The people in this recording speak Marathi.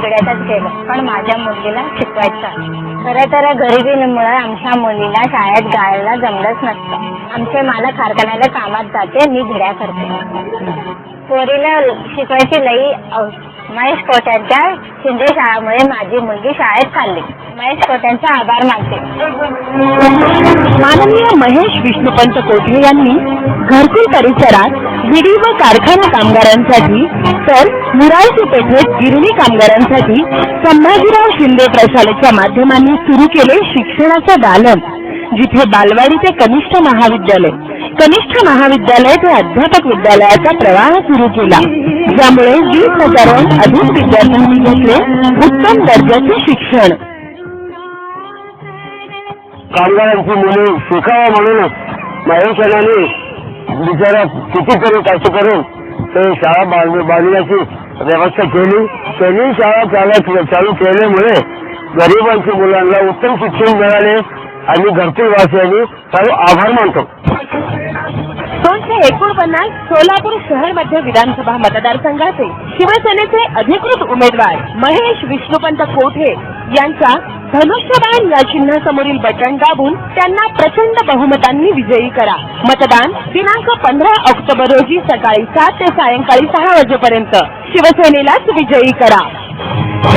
बिघडतच गेलं, पण माझ्या मुलीला शिकवायचं. खरं तर गरिबीमुळे आमच्या मुलीला शाळेत जायला जमलंच नसतं. आमचे मालक कारखान्याला कामात जाते, मी भिड्या करते. पोरीला शिकवायची लई महेश कोट्यांच्या शिंदे शाळेमुळे माझी मुलगी शाळेत चालली. महेश कोट्यांचा आभार मानते. माननीय महेश विष्णुपंत कोठे यांनी घरकुल परिसरात विडी व कारखाना कामगारांसाठी तर मुराळजी पेठेत गिरणी कामगारांसाठी संभाजीराव शिंदे प्रशालेच्या माध्यमांनी सुरू केले शिक्षणाचे दालन, जिथे बालवाडी ते कनिष्ठ महाविद्यालय, कनिष्ठ महाविद्यालय ते अध्यापक विद्यालयाचा प्रवाह सुरू केला, ज्यामुळे 20,000हून अधिक विद्यार्थ्यांनी घेतले उत्तम दर्जाचे शिक्षण. कामगारांची मुले शिकावा म्हणून महेशाने बिचारा कितीतरी कष्ट करून ते शाळा बांधण्याची व्यवस्था केली. त्यांनी शाळा चालू केल्यामुळे गरिबांच्या मुलांना उत्तम शिक्षण मिळाले आणि घरकुल वासियांनी सर्व आभार मानतो. 249 सोलापूर शहर मध्य विधानसभा मतदारसंघाचे शिवसेनेचे अधिकृत उमेदवार महेश विष्णुपंत कोठे यांचा धनुष्यबाण या चिन्हासमोरील बटन दाबून त्यांना प्रचंड बहुमतांनी विजयी करा. मतदान दिनांक 15 ऑक्टोबर रोजी सकाळी 7 ते सायंकाळी 6 वाजेपर्यंत शिवसेनेलाच विजयी करा.